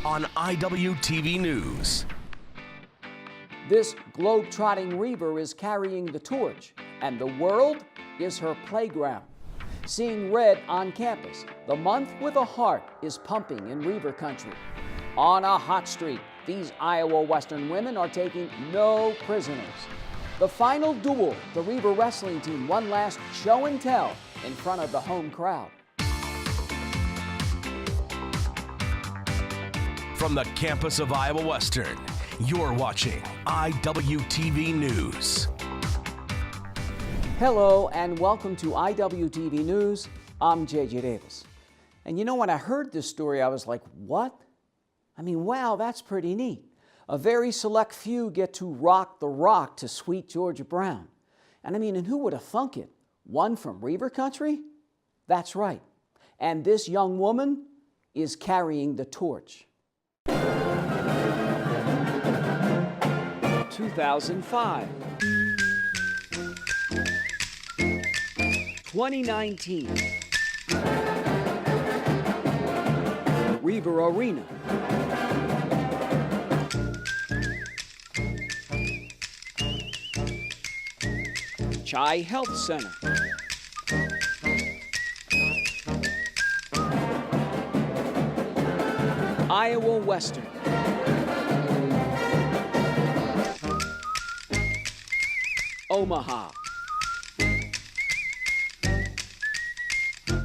on Iwtv News. This globe-trotting Reaver is carrying the torch, and the world is her playground. Seeing red on campus, the month with a heart is pumping in Reaver country. On a hot streak, these Iowa Western women are taking no prisoners. The final duel, the Reaver wrestling team won last show and tell in front of the home crowd. From the campus of Iowa Western, you're watching Iwtv News. Hello and welcome to Iwtv News. I'm JJ Davis. And you know, when I heard this story, I was like, what? I mean, wow, that's pretty neat. A very select few get to rock the rock to Sweet Georgia Brown. And I mean, and who would have thunk it? One from Reaver country? That's right. And this young woman is carrying the torch. 2005. 2019. Reaver Arena. Chi Health Center. Iowa Western. Omaha.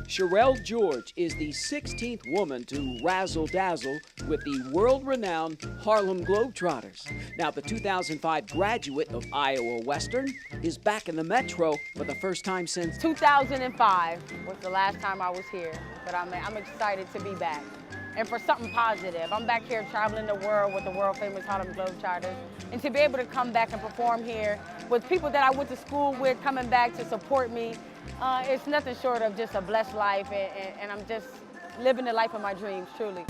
Sherelle George is the 16th woman to razzle-dazzle with the world-renowned Harlem Globetrotters. Now, the 2005 graduate of Iowa Western is back in the Metro for the first time since 2005 was the last time I was here, but I'm excited to be back. And for something positive. I'm back here traveling the world with the world-famous Harlem Globetrotters, and to be able to come back and perform here with people that I went to school with coming back to support me, it's nothing short of just a blessed life, and I'm just living the life of my dreams, truly.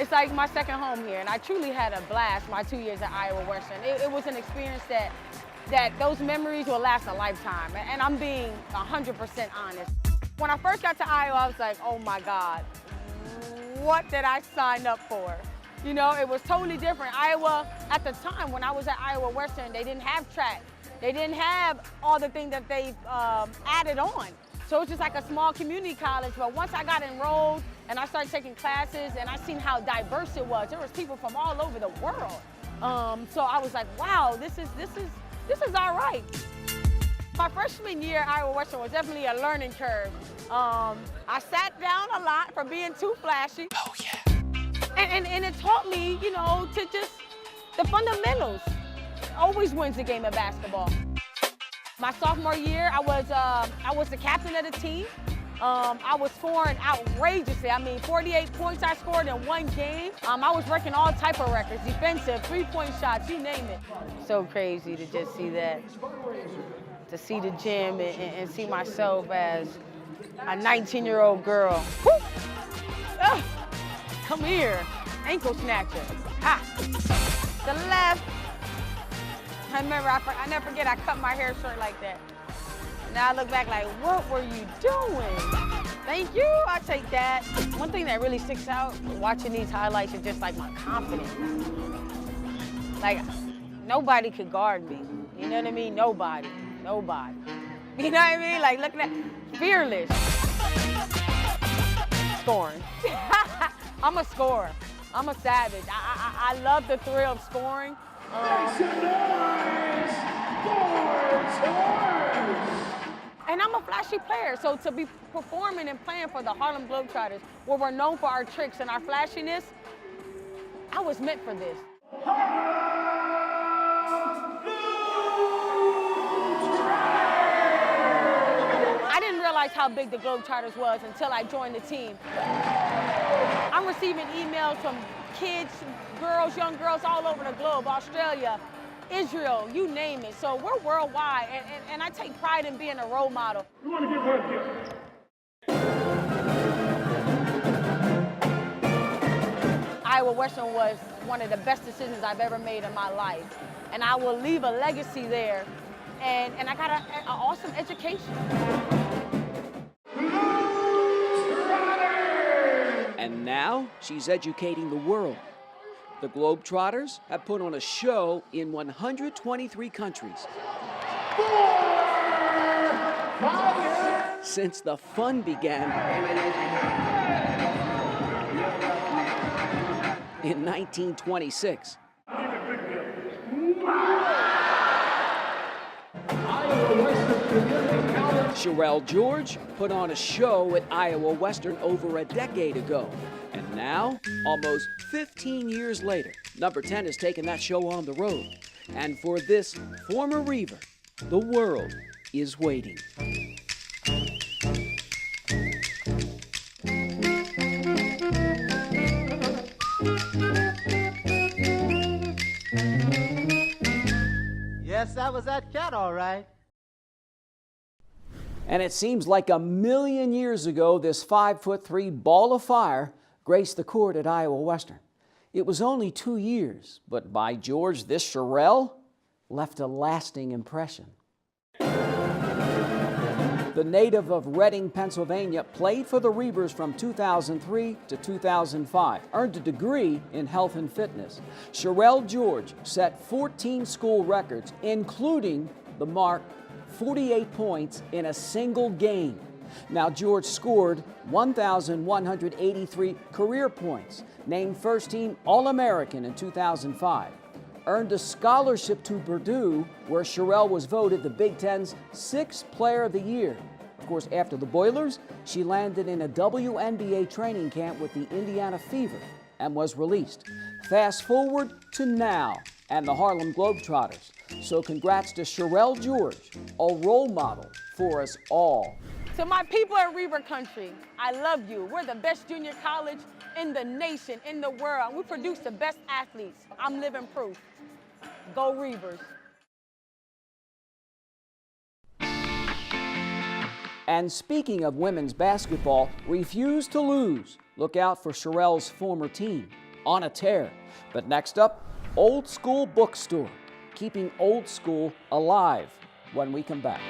It's like my second home here, and I truly had a blast my 2 years at Iowa Western. It was an experience that those memories will last a lifetime, and I'm being 100% honest. When I first got to Iowa, I was like, oh my God, what did I sign up for? You know, it was totally different. Iowa, at the time when I was at Iowa Western, they didn't have track. They didn't have all the things that they've added on. So it was just like a small community college. But once I got enrolled and I started taking classes and I seen how diverse it was, there was people from all over the world. So I was like, wow, this is all right. My freshman year at Iowa Western was definitely a learning curve. I sat down a lot for being too flashy. Oh yeah. And it taught me, you know, to just the fundamentals. Always wins the game of basketball. My sophomore year, I was the captain of the team. I was scoring outrageously. I mean, 48 points I scored in one game. I was breaking all type of records, defensive, three-point shots, you name it. So crazy to just see that. To see the gym and see myself as a 19-year-old girl. Ugh. Come here, ankle snatcher. Ha! The left. I remember, I never forget, I cut my hair short like that. Now I look back like, what were you doing? Thank you, I take that. One thing that really sticks out watching these highlights is just like my confidence. Like, nobody could guard me. You know what I mean? Nobody. You know what I mean? Like, look at that, fearless. Scoring. I'm a scorer. I'm a savage. I love the thrill of scoring. And I'm a flashy player, so to be performing and playing for the Harlem Globetrotters, where we're known for our tricks and our flashiness, I was meant for this. I didn't realize how big the Globetrotters was until I joined the team. I'm receiving emails from kids, girls, young girls all over the globe, Australia, Israel, you name it. So we're worldwide, and I take pride in being a role model. We want to give her a gift. Iowa Western was one of the best decisions I've ever made in my life. And I will leave a legacy there. And I got an awesome education. And And now she's educating the world. The Globetrotters have put on a show in 123 countries. Since the fun began in 1926. Sherelle George put on a show at Iowa Western over a decade ago. And now, almost 15 years later, Number 10 has taken that show on the road. And for this former Reaver, the world is waiting. Yes, that was that cat, all right. And it seems like a million years ago, this 5'3" ball of fire graced the court at Iowa Western. It was only 2 years, but by George, this Sherelle left a lasting impression. The native of Reading, Pennsylvania, played for the Reavers from 2003 to 2005, earned a degree in health and fitness. Sherelle George set 14 school records, including the mark 48 points in a single game. Now, George scored 1,183 career points, named first team All-American in 2005, earned a scholarship to Purdue, where Sherelle was voted the Big Ten's 6th Player of the Year. Of course, after the Boilers, she landed in a WNBA training camp with the Indiana Fever and was released. Fast forward to now and the Harlem Globetrotters. So congrats to Sherelle George, a role model for us all. To my people in Reaver Country, I love you. We're the best junior college in the nation, in the world. We produce the best athletes. I'm living proof. Go Reavers. And speaking of women's basketball, refuse to lose. Look out for Sherelle's former team, on a tear. But next up, Old School Bookstore, keeping old school alive when we come back.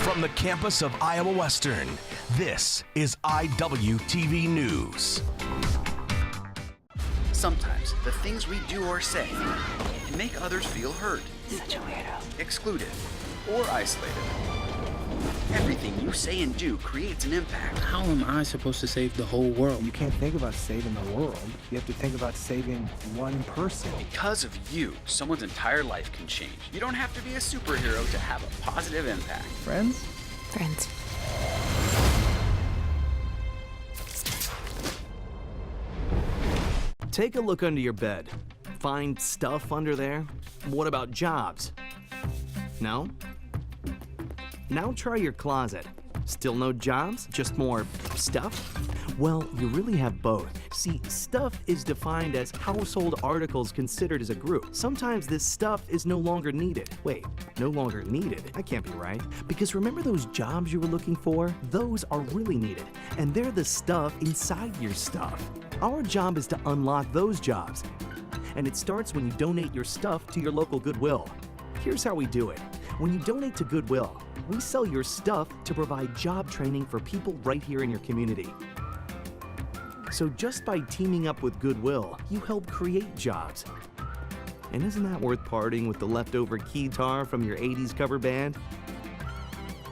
From the campus of Iowa Western, this is Iwtv News. Sometimes the things we do or say can make others feel hurt, Such a weirdo. excluded, or isolated. Everything you say and do creates an impact. How am I supposed to save the whole world? You can't think about saving the world. You have to think about saving one person. Because of you, someone's entire life can change. You don't have to be a superhero to have a positive impact. Friends? Friends. Take a look under your bed. Find stuff under there? What about jobs? No? Now try your closet. Still no jobs? Just more stuff? Well, you really have both. See, stuff is defined as household articles considered as a group. Sometimes this stuff is no longer needed. Wait, no longer needed? That can't be right. Because remember those jobs you were looking for? Those are really needed. And they're the stuff inside your stuff. Our job is to unlock those jobs. And it starts when you donate your stuff to your local Goodwill. Here's how we do it. When you donate to Goodwill, we sell your stuff to provide job training for people right here in your community. So just by teaming up with Goodwill, you help create jobs. And isn't that worth parting with the leftover keytar from your 80s cover band?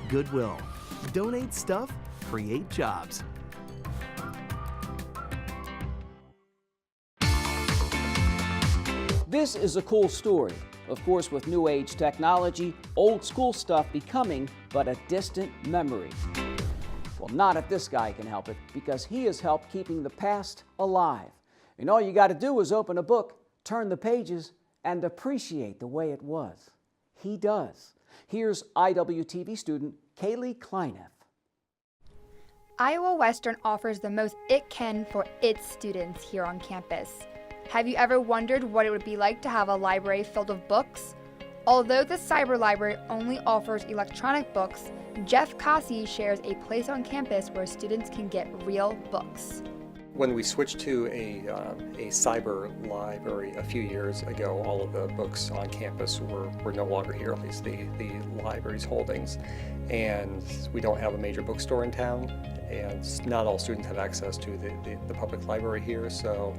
Goodwill. Donate stuff, create jobs. This is a cool story. Of course, with new age technology, old school stuff becoming but a distant memory. Well, not if this guy can help it, because he has helped keeping the past alive. And all you got to do is open a book, turn the pages, and appreciate the way it was. He does. Here's Iwtv student Kaylee Kleineff. Iowa Western offers the most it can for its students here on campus. Have you ever wondered what it would be like to have a library filled with books? Although the Cyber Library only offers electronic books, Jeff Cossey shares a place on campus where students can get real books. When we switched to a cyber library a few years ago, all of the books on campus were no longer here, at least the library's holdings. And we don't have a major bookstore in town, and not all students have access to the public library here. So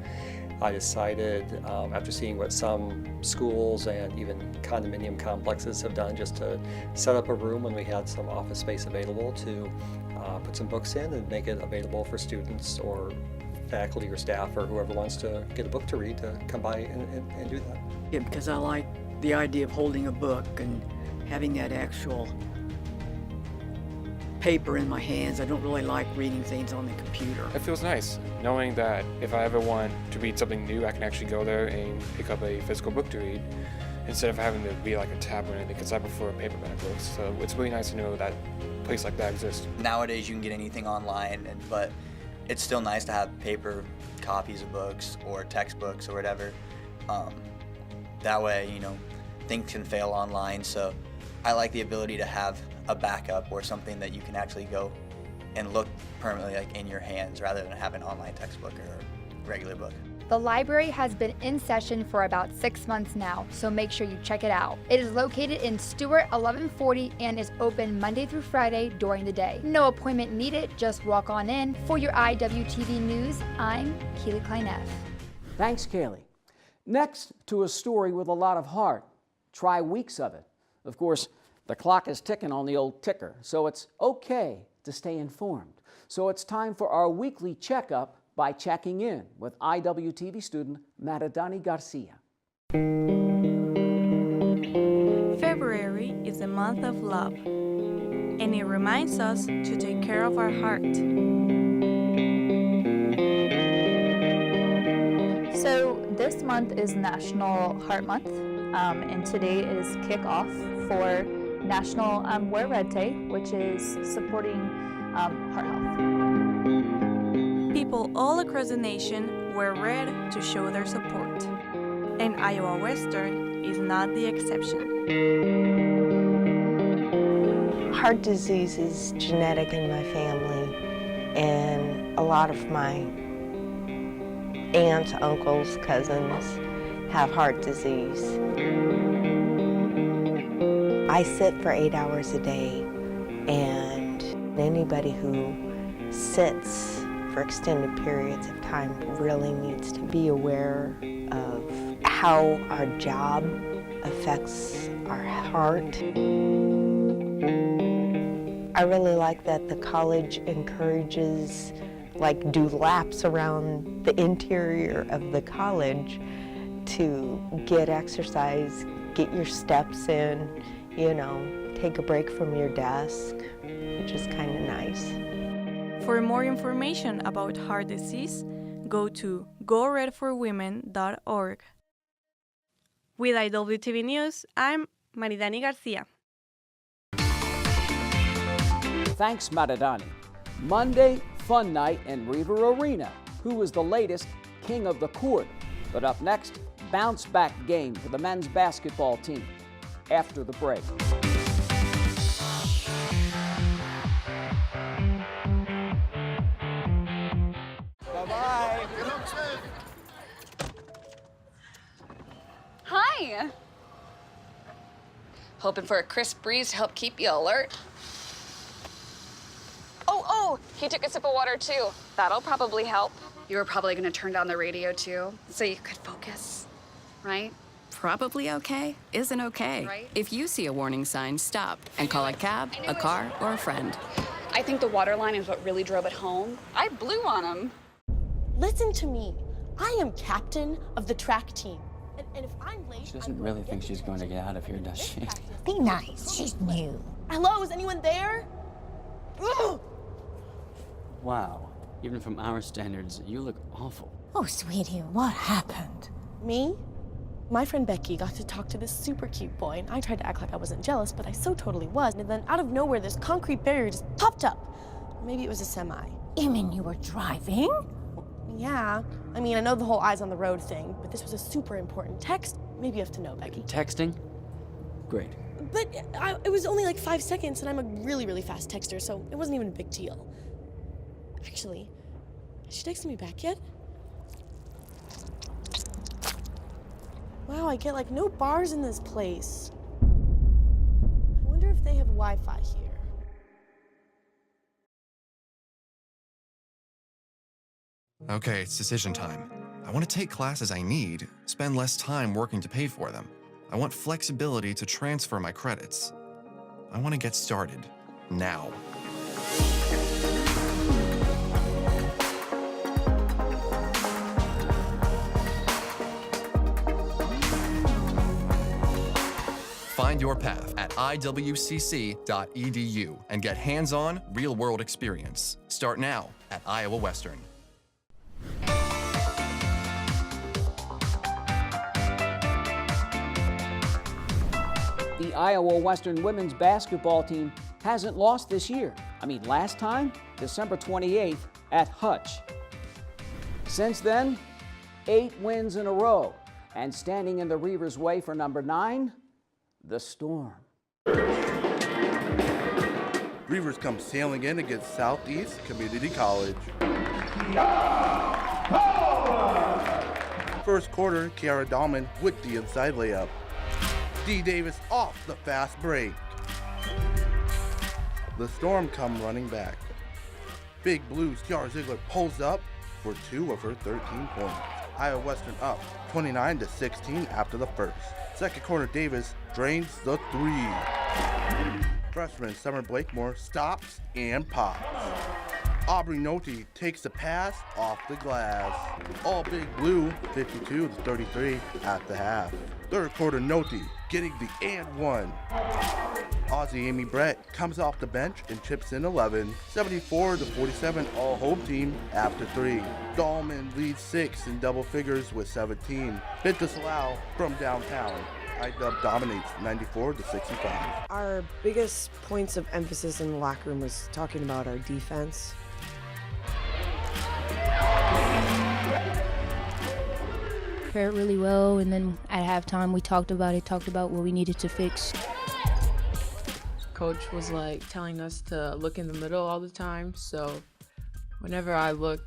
I decided, after seeing what some schools and even condominium complexes have done, just to set up a room when we had some office space available to put some books in and make it available for students or faculty or staff or whoever wants to get a book to read to come by and do that. Yeah, because I like the idea of holding a book and having that actual paper in my hands. I don't really like reading things on the computer. It feels nice knowing that if I ever want to read something new, I can actually go there and pick up a physical book to read instead of having to be like a tab or anything, because I prefer paperback books. So it's really nice to know that a place like that exists. Nowadays you can get anything online, but it's still nice to have paper copies of books or textbooks or whatever. That way, you know, things can fail online, so I like the ability to have a backup or something that you can actually go and look permanently like in your hands rather than have an online textbook or a regular book. The library has been in session for about 6 months now, so make sure you check it out. It is located in Stewart 1140 and is open Monday through Friday during the day. No appointment needed, just walk on in. For your IWTV News, I'm Keely Kleineff. Thanks, Kaylee. Next to a story with a lot of heart. Try weeks of it. Of course, the clock is ticking on the old ticker, so it's okay to stay informed. So it's time for our weekly checkup by checking in with IWTV student Maridani Garcia. February is the month of love, and it reminds us to take care of our heart. So this month is National Heart Month, and today is kickoff for National Wear Red Day, which is supporting heart health. People all across the nation wear red to show their support, and Iowa Western is not the exception. Heart disease is genetic in my family, and a lot of my aunts, uncles, cousins have heart disease. I sit for 8 hours a day, and anybody who sits for extended periods of time really needs to be aware of how our job affects our heart. I really like that the college encourages, do laps around the interior of the college to get exercise, get your steps in, take a break from your desk, which is kind of nice. For more information about heart disease, go to goredforwomen.org. With IWTV News, I'm Maridani Garcia. Thanks, Maridani. Monday, fun night in Reaver Arena. Who is the latest king of the court? But up next, bounce back game for the men's basketball team. After the break. Bye-bye. Hi. Hoping for a crisp breeze to help keep you alert. Oh, he took a sip of water too. That'll probably help. You were probably gonna turn down the radio too, so you could focus, right? Probably okay isn't okay. Right? If you see a warning sign, stop and call a cab, a car, or a friend. I think the water line is what really drove it home. I blew on him. Listen to me. I am captain of the track team. And if I'm late, she doesn't really think she's going to get out of here, does she? Be nice. She's new. Hello, is anyone there? Ugh! Wow. Even from our standards, you look awful. Oh, sweetie, what happened? Me? My friend Becky got to talk to this super cute boy, and I tried to act like I wasn't jealous, but I so totally was. And then out of nowhere, this concrete barrier just popped up. Or maybe it was a semi. You mean you were driving? Yeah. I mean, I know the whole eyes on the road thing, but this was a super important text. Maybe you have to know, Becky. Texting? Great. But it was only like 5 seconds, and I'm a really, really fast texter, so it wasn't even a big deal. Actually, Is she texting me back yet? Wow, I get like no bars in this place. I wonder if they have Wi-Fi here. Okay, it's decision time. I want to take classes I need, spend less time working to pay for them. I want flexibility to transfer my credits. I want to get started now. Find your path at iwcc.edu and get hands-on, real-world experience. Start now at Iowa Western. The Iowa Western women's basketball team hasn't lost this year. Last time, December 28th at Hutch. Since then, 8 wins in a row. And standing in the Reavers' way for number 9, the Storm. Reavers come sailing in against Southeast Community College. First quarter, Kiara Dahlman with the inside layup. D. Davis off the fast break. The Storm come running back. Big Blues Kiara Ziegler pulls up for 2 of her 13 points. Iowa Western up 29-16 after the first. Second quarter, Davis drains the 3. Freshman Summer Blakemore stops and pops. Aubrey Noti takes the pass off the glass. All Big Blue 52-33 at the half. Third quarter, Noti getting the and 1. Aussie Amy Brett comes off the bench and chips in 11. 74-47 all home team after 3. Dahlman leads 6 in double figures with 17. Binta Salau from downtown. IW dominates 94-65. Our biggest points of emphasis in the locker room was talking about our defense. Prepared really well, and then at halftime we talked about what we needed to fix. Coach was like telling us to look in the middle all the time, so whenever I went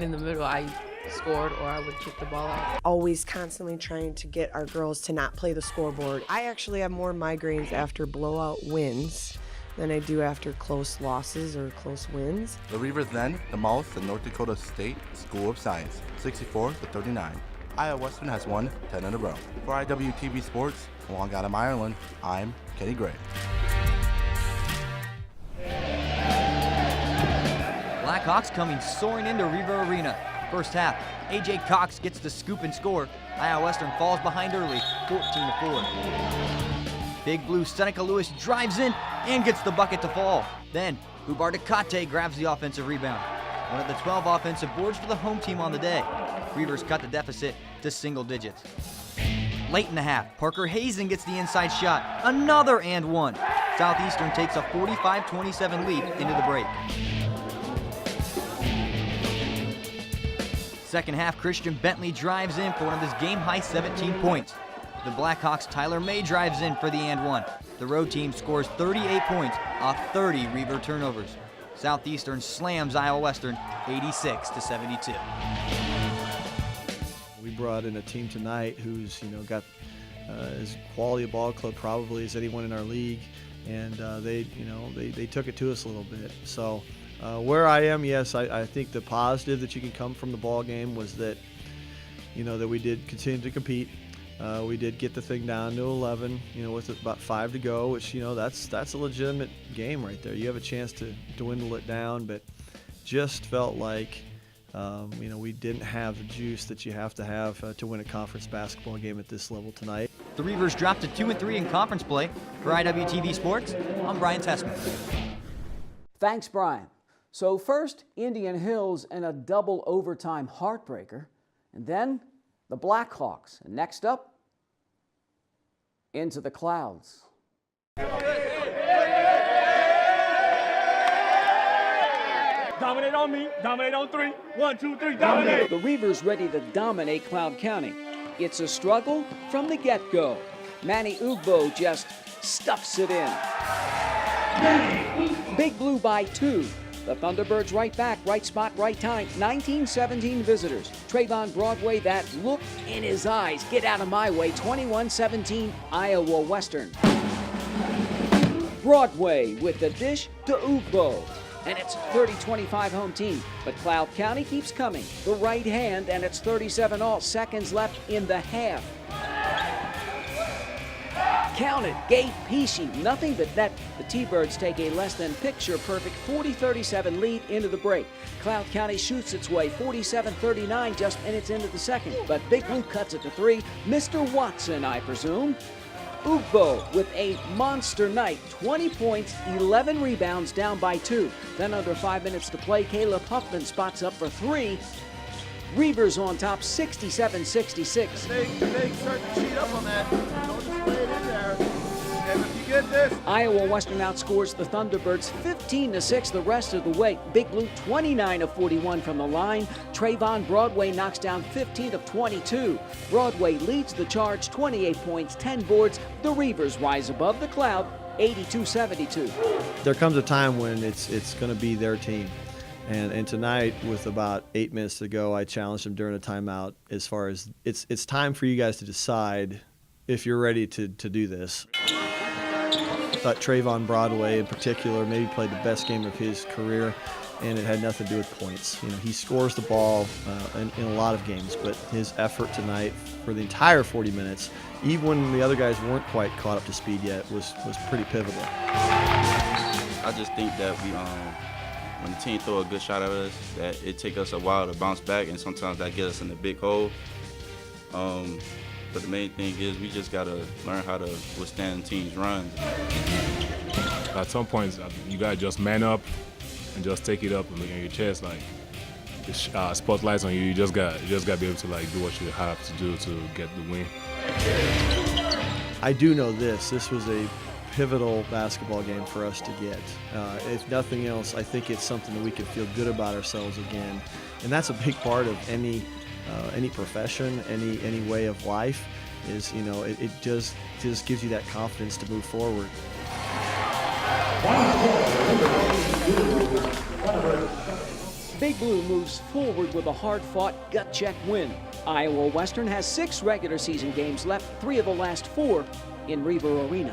in the middle, I scored or I would kick the ball out. Always constantly trying to get our girls to not play the scoreboard. I actually have more migraines after blowout wins than I do after close losses or close wins. The Reavers then demolished the North Dakota State School of Science, 64-39. Iowa Western has won 10 in a row. For Iwtv Sports, from Long Island, Ireland, I'm Kenny Gray. Blackhawks coming soaring into Reaver Arena. First half, AJ Cox gets the scoop and score. Iowa Western falls behind early, 14-4. Big Blue Seneca Lewis drives in and gets the bucket to fall. Then, Bubar Dekate grabs the offensive rebound. One of the 12 offensive boards for the home team on the day. Reavers cut the deficit to single digits. Late in the half, Parker Hazen gets the inside shot. Another and 1. Southeastern takes a 45-27 lead into the break. Second half, Christian Bentley drives in for one of his game-high 17 points. The Blackhawks' Tyler May drives in for the and 1. The road team scores 38 points off 30 Reaver turnovers. Southeastern slams Iowa Western 86-72. We brought in a team tonight who's got as quality a ball club probably as anyone in our league, and they took it to us a little bit. So where I am, yes, I think the positive that you can come from the ball game was that that we did continue to compete. We did get the thing down to 11, with about 5 to go, which, that's a legitimate game right there. You have a chance to dwindle it down, but just felt like, we didn't have the juice that you have to win a conference basketball game at this level tonight. The Reavers dropped to 2-3 in conference play. For IWTV Sports, I'm Brian Tessman. Thanks, Brian. So first, Indian Hills in a double overtime heartbreaker, and then the Blackhawks. And next up, into the clouds. Dominate on me, dominate on 3. 1, 2, 3, dominate. The Reavers ready to dominate Cloud County. It's a struggle from the get-go. Manny Ugbo just stuffs it in. Big Blue by 2. The Thunderbirds right back, right spot, right time. 19-17 visitors. Trayvon Broadway, that look in his eyes. Get out of my way. 21-17 Iowa Western. Broadway with the dish to Ugbo. And it's 30-25 home team. But Cloud County keeps coming. The right hand, and it's 37 all. Seconds left in the half. Count it, Gabe Pesci, nothing but net. The T-Birds take a less than picture perfect 40-37 lead into the break. Cloud County shoots its way 47-39 just minutes into the second, but Big Blue cuts it to 3. Mr. Watson, I presume. Ugbo with a monster night, 20 points, 11 rebounds, down by 2. Then under 5 minutes to play, Caleb Huffman spots up for 3. Reavers on top, 67-66. They start to cheat up on that. Don't just lay it in there. And if you get this. Iowa Western outscores the Thunderbirds 15-6 the rest of the way. Big Blue 29 of 41 from the line. Trayvon Broadway knocks down 15 of 22. Broadway leads the charge, 28 points, 10 boards. The Reavers rise above the cloud, 82-72. There comes a time when it's going to be their team. And tonight, with about 8 minutes to go, I challenged them during a timeout as far as it's time for you guys to decide if you're ready to do this. I thought Trayvon Broadway in particular maybe played the best game of his career, and it had nothing to do with points. You know, he scores the ball in a lot of games, but his effort tonight for the entire 40 minutes, even when the other guys weren't quite caught up to speed yet, was pretty pivotal. I just think that when the team throw a good shot at us, that it take us a while to bounce back, and sometimes that gets us in a big hole. But the main thing is we just got to learn how to withstand teams' runs. At some points, you got to just man up and just take it up and look at your chest. Like, the spotlight's on you. You just got to be able to do what you have to do to get the win. I do know this was a pivotal basketball game for us to get. If nothing else, I think it's something that we can feel good about ourselves again, and that's a big part of any profession, any way of life. Is it just gives you that confidence to move forward. Big Blue moves forward with a hard-fought, gut-check win. Iowa Western has 6 regular season games left, 3 of the last 4 in Reaver Arena.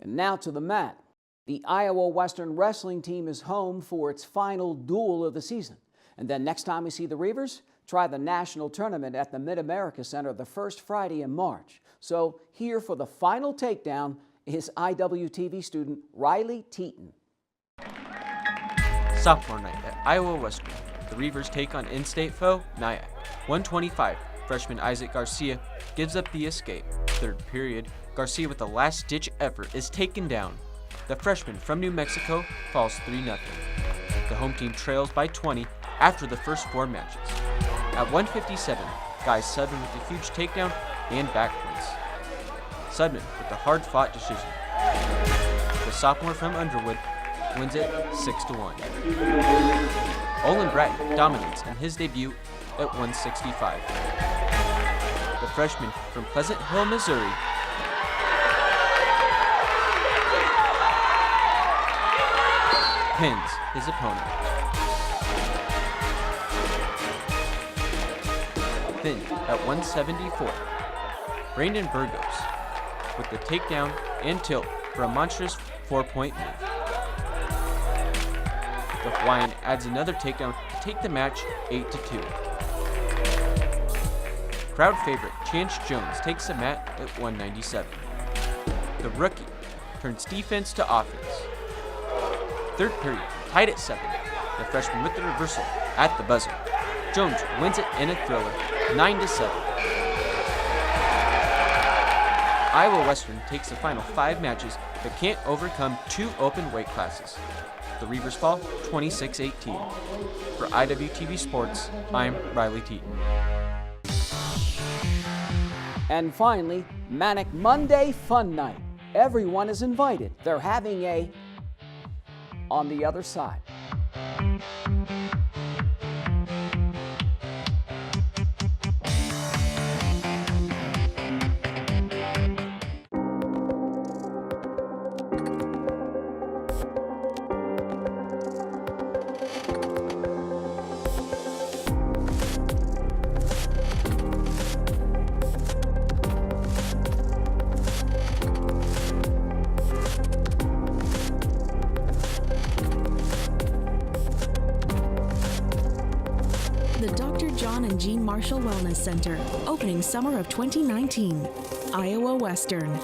And now to the mat. The Iowa Western wrestling team is home for its final duel of the season. And then next time we see the Reavers, try the national tournament at the Mid-America Center the first Friday in March. So here for the final takedown is Iwtv student Riley Teaton. Sophomore night at Iowa Western. The Reavers take on in-state foe, Nyack. 125, freshman Isaac Garcia gives up the escape. Third period, Garcia with a last-ditch effort is taken down. The freshman from New Mexico falls 3-0. The home team trails by 20 after the first 4 matches. At 157, Guy Sudman with a huge takedown and back points. Sudman with a hard-fought decision. The sophomore from Underwood wins it 6-1. Olin Bratton dominates in his debut at 165. The freshman from Pleasant Hill, Missouri pins his opponent. Then at 174, Brandon Burgos with the takedown and tilt for a monstrous 4-point move. The Hawaiian adds another takedown to take the match 8-2. Crowd favorite Chance Jones takes the mat at 197. The rookie turns defense to offense. Third period, tied at 7. The freshman with the reversal at the buzzer. Jones wins it in a thriller, 9-7. Iowa Western takes the final 5 matches but can't overcome 2 open weight classes. The Reavers fall 26-18. For Iwtv Sports, I'm Riley Teaton. And finally, Manic Monday Fun Night. Everyone is invited. They're having a on the other side. and Jean Marshall Wellness Center, opening summer of 2019. Iowa Western.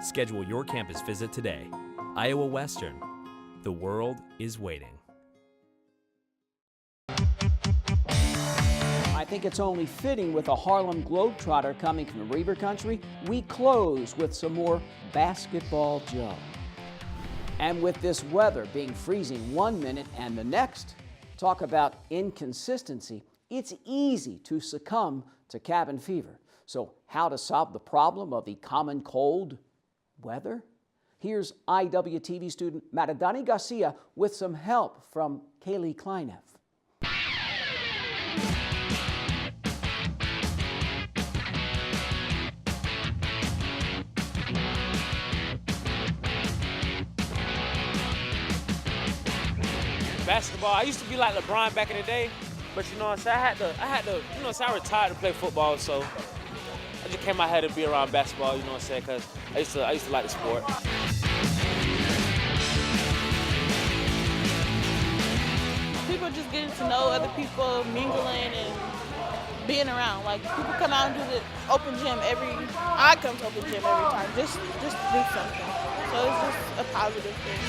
Schedule your campus visit today. Iowa Western. The world is waiting. I think it's only fitting with a Harlem Globetrotter coming from the Reaver Country, we close with some more Basketball Joe. And with this weather being freezing 1 minute and the next, talk about inconsistency, it's easy to succumb to cabin fever. So how to solve the problem of the common cold weather? Here's Iwtv student Maradani Garcia with some help from Kaylee Kleineff. Basketball, I used to be like LeBron back in the day, but you know what I'm saying, I had to, you know what I'm saying, I retired to play football, so I just came out here to be around basketball, you know what I'm saying, because I used to like the sport. People just getting to know other people, mingling and being around. Like people come out and do the open gym I come to open gym every time, just to do something. So it's just a positive thing.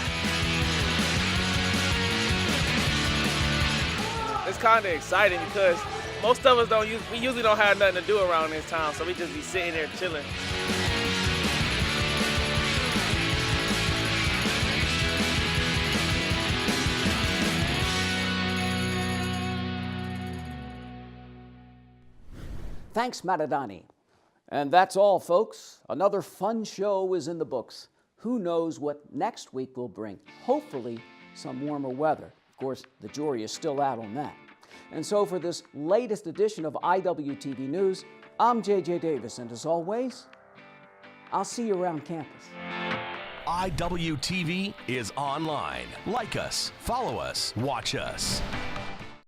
It's kind of exciting because most of us we usually don't have nothing to do around this town, so we just be sitting there chilling. Thanks, Maradani. And that's all, folks. Another fun show is in the books. Who knows what next week will bring? Hopefully, some warmer weather. Of course, the jury is still out on that. And so for this latest edition of Iwtv News, I'm J.J. Davis, and as always, I'll see you around campus. Iwtv is online. Like us, follow us, watch us.